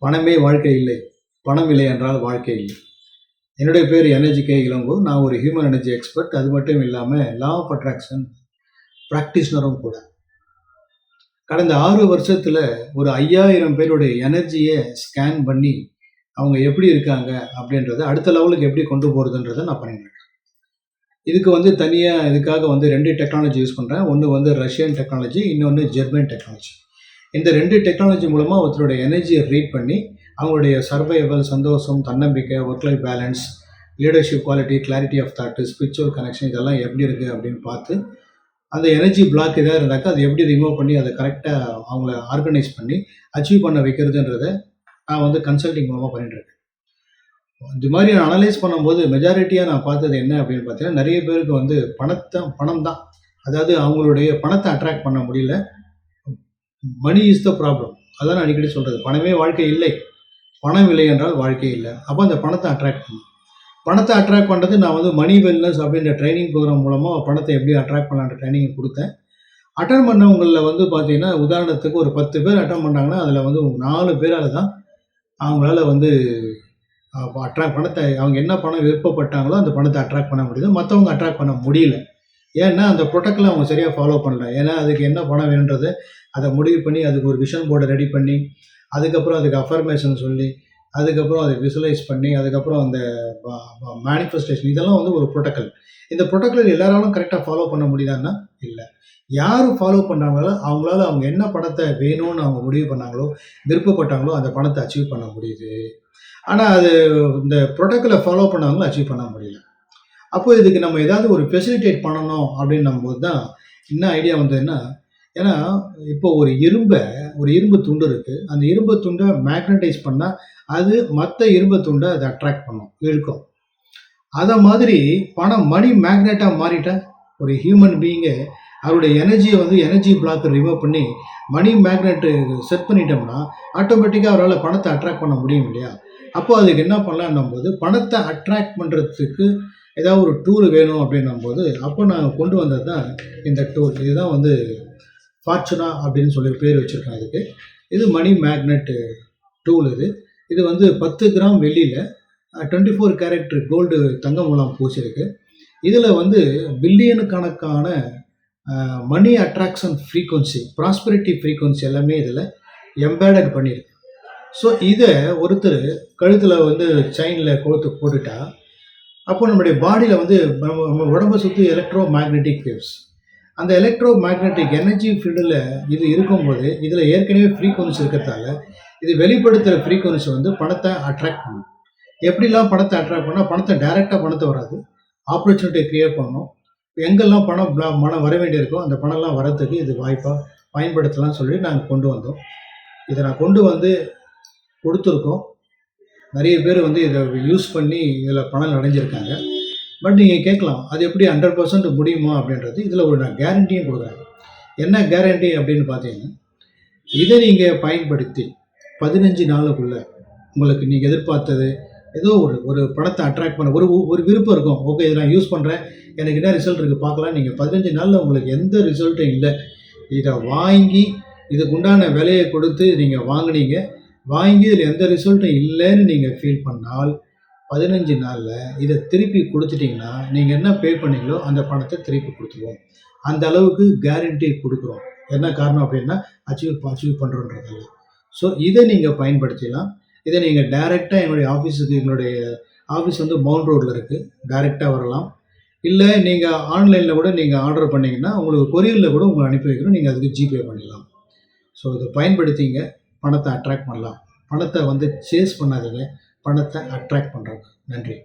பணமே வாழ்க்கை இல்லை. பணம் இல்லை என்றால் வாழ்க்கை இல்லை. என்னுடைய பேர் எனர்ஜி கே இளங்கோ. நான் ஒரு ஹியூமன் எனர்ஜி எக்ஸ்பர்ட். அது மட்டும் இல்லாமல் லா ஆஃப் அட்ராக்ஷன் ப்ராக்டிஷனரும் கூட. கடந்த 6 வருஷத்தில் ஒரு 5000 பேருடைய எனர்ஜியை ஸ்கேன் பண்ணி அவங்க எப்படி இருக்காங்க அப்படின்றத அடுத்த லெவலுக்கு எப்படி கொண்டு போகிறதுன்றதை நான் பண்ணியிருக்கேன். இதுக்கு தனியாக இதுக்காக 2 டெக்னாலஜி யூஸ் பண்ணுறேன். ஒன்று ரஷ்யன் டெக்னாலஜி, இன்னொன்று ஜெர்மன் டெக்னாலஜி. இந்த 2 டெக்னாலஜி மூலமாக ஒருத்தருடைய எனர்ஜியை ரீட் பண்ணி அவங்களுடைய சர்வைவல், சந்தோஷம், தன்னம்பிக்கை, work life balance, leadership quality, clarity of thought, spiritual connection இதெல்லாம் எப்படி இருக்குது அப்படின்னு பார்த்து அந்த எனர்ஜி பிளாக் எதாவது இருந்தாக்கா அதை எப்படி ரிமூவ் பண்ணி அதை கரெக்டாக அவங்கள ஆர்கனைஸ் பண்ணி அச்சீவ் பண்ண வைக்கிறதுன்றதை நான் கன்சல்டிங் மூலமாக பண்ணிட்டுருக்கேன். இந்த மாதிரி நான் அனலைஸ் பண்ணும்போது மெஜாரிட்டியாக நான் பார்த்தது என்ன அப்படின்னு பார்த்தீங்கன்னா, நிறைய பேருக்கு பணம் தான், அதாவது அவங்களுடைய பணத்தை அட்ராக்ட் பண்ண முடியல. Money is the problem. அதான் நான் அடிக்கடி சொல்கிறது, பணமே வாழ்க்கை இல்லை. பணம் இல்லை என்றால் வாழ்க்கை இல்லை. அப்போ அந்த பணத்தை அட்ராக்ட் பண்ணணும். பணத்தை அட்ராக்ட் பண்ணுறது நான் மணி வெல்னஸ் அப்படின்ற ட்ரைனிங் ப்ரோக்ராம் மூலமாக பணத்தை எப்படி அட்ராக்ட் பண்ணலான்ற ட்ரைனிங் கொடுத்தேன். அட்டன் பண்ணவங்களில் பார்த்தீங்கன்னா, உதாரணத்துக்கு ஒரு 10 பேர் அட்டன் பண்ணாங்கன்னா அதில் 4 பேரால் தான் அவங்களால பணத்தை அவங்க என்ன பணம் விருப்பப்பட்டாங்களோ அந்த பணத்தை அட்ராக்ட் பண்ண முடியுது. மற்றவங்க அட்ராக்ட் பண்ண முடியல. ஏன்னா அந்த ப்ரோட்டோக்காலை அவங்க சரியாக ஃபாலோ பண்ணல. ஏன்னா அதுக்கு என்ன பணம் வேணுன்றதை அதை முடிவு பண்ணி அதுக்கு ஒரு விஷன் போர்டை ரெடி பண்ணி, அதுக்கப்புறம் அதுக்கு அஃபர்மேஷன் சொல்லி, அதுக்கப்புறம் அதை விசுவலைஸ் பண்ணி, அதுக்கப்புறம் அந்த மேனிஃபெஸ்டேஷன் இதெல்லாம் ஒரு ப்ரோட்டோக்கால். இந்த ப்ரோட்டோக்கால் எல்லாராலும் கரெக்டாக ஃபாலோ பண்ண முடியுதான்னா இல்லை. யார் ஃபாலோ பண்ணுறாங்களோ அவங்களால அவங்க என்ன பணத்தை வேணும்னு அவங்க முடிவு பண்ணாங்களோ, விருப்பப்பட்டாங்களோ அந்த பணத்தை அச்சீவ் பண்ண முடியுது. ஆனால் அது இந்த ப்ரோட்டோக்காலை ஃபாலோ பண்ணவங்களும் அச்சீவ் பண்ண முடியல. அப்போ இதுக்கு நம்ம ஏதாவது ஒரு ஃபெசிலிட்டேட் பண்ணணும் அப்படின்னும்போது தான் என்ன ஐடியா வந்ததுன்னா, ஏன்னா இப்போ ஒரு இரும்பு துண்டு இருக்குது. அந்த இரும்பு துண்டை மேக்னடைஸ் பண்ணால் அது மற்ற இரும்பு துண்டை அதை அட்ராக்ட் பண்ணும், இழுக்கும். அதை மாதிரி மணி மேக்னெட்டாக மாறிட்டா ஒரு ஹியூமன் பீயிங்கை அவருடைய எனர்ஜியை எனர்ஜி பிளாக்கை ரிமூவ் பண்ணி மணி மேக்னெட்டு செட் பண்ணிட்டோம்னா ஆட்டோமேட்டிக்காக அவரால் பணத்தை அட்ராக்ட் பண்ண முடியும் இல்லையா? அப்போ அதுக்கு என்ன பண்ணலான்னும் போது பணத்தை அட்ராக்ட் பண்ணுறதுக்கு ஏதாவது ஒரு டூல் வேணும் அப்படின்னும்போது அப்போ நான் கொண்டு வந்தது தான் இந்த டூல். இதுதான் ஃபார்ச்சுனா அப்படின்னு சொல்லி பேர் வச்சுருக்கேன் இதுக்கு. இது மணி மேக்னெட் டூல். இது 10 கிராம் வெள்ளியில் 24 கேரட் கோல்டு தங்க மூலம் பூசியிருக்கு. இதில் பில்லியனு கணக்கான money attraction frequency, prosperity frequency எல்லாமே இதில் எம்பேடட் பண்ணியிருக்கு. ஸோ இதை ஒருத்தர் கழுத்தில் செயினில் கோர்த்து போட்டுட்டா அப்போ நம்முடைய பாடியில் நம்ம உடம்பை சுற்றி எலக்ட்ரோ மேக்னெட்டிக் வேவ்ஸ், அந்த எலக்ட்ரோ மேக்னெட்டிக் எனர்ஜி ஃபீல்டில் இது இருக்கும்போது இதில் ஏற்கனவே ஃப்ரீக்வன்சி இருக்கிறதால இது வெளிப்படுத்துகிற ஃப்ரீக்வன்சி பணத்தை அட்ராக்ட் பண்ணும். எப்படிலாம் பணத்தை அட்ராக்ட் பண்ணால் பணத்தை டைரெக்டாக பணத்தை வராது, ஆப்பர்ச்சுனிட்டியை க்ரியேட் பண்ணணும். எங்கெல்லாம் பணம் வர வேண்டியிருக்கோ அந்த பணம்லாம் வரத்துக்கு இது வாய்ப்பாக பயன்படுத்தலாம்னு சொல்லி நாங்கள் கொண்டு வந்தோம். இதை நான் கொண்டு கொடுத்துருக்கோம். நிறைய பேர் இதை யூஸ் பண்ணி இதில் பணம் அடைஞ்சிருக்காங்க. பட் நீங்கள் கேட்கலாம், அது எப்படி 100% முடியுமா அப்படின்றது. இதில் நான் கேரண்டியும் கொடுக்குறேன். என்ன கேரண்டி அப்படின்னு பார்த்தீங்கன்னா, இதை நீங்கள் பயன்படுத்தி 15 நாளுக்குள்ளே உங்களுக்கு நீங்கள் எதிர்பார்த்தது ஏதோ ஒரு பணத்தை அட்ராக்ட் பண்ண ஒரு விருப்பம் இருக்கும். ஓகே, இதை நான் யூஸ் பண்ணுறேன், எனக்கு என்ன ரிசல்ட் இருக்குது பார்க்கலாம். நீங்கள் 15 நாளில் உங்களுக்கு எந்த ரிசல்ட்டும் இல்லை, இதை வாங்கி இதுக்கு உண்டான விலையை கொடுத்து நீங்கள் வாங்கி இதில் எந்த ரிசல்ட்டும் இல்லைன்னு நீங்கள் ஃபீல் பண்ணால் 15 நாளில் இதை திருப்பி கொடுத்துட்டிங்கன்னா நீங்கள் என்ன பே பண்ணீங்களோ அந்த பணத்தை திருப்பி கொடுத்துருவோம். அந்த அளவுக்கு கேரண்டி கொடுக்குறோம். என்ன காரணம் அப்படின்னா அச்சீவ் பண்ணுறோன்றதில்ல. ஸோ இதை நீங்கள் பயன்படுத்திக்கலாம். இதை நீங்கள் டைரெக்டாக என்னுடைய ஆஃபீஸுக்கு, எங்களுடைய ஆஃபீஸ் மவுண்ட் ரோடில் இருக்குது, டைரெக்டாக வரலாம். இல்லை நீங்கள் ஆன்லைனில் கூட நீங்கள் ஆர்டர் பண்ணிங்கன்னா உங்களுக்கு கொரியரில் கூட உங்களை அனுப்பி வைக்கிறோம், நீங்கள் அதுக்கு ஜிபே பண்ணிடலாம். ஸோ இதை பயன்படுத்திங்க, பணத்தை அட்ராக்ட் பண்ணலாம். பணத்தை சேஸ் பண்ணாதீங்க, பணத்தை அட்ராக்ட் பண்ணுறாங்க. நன்றி.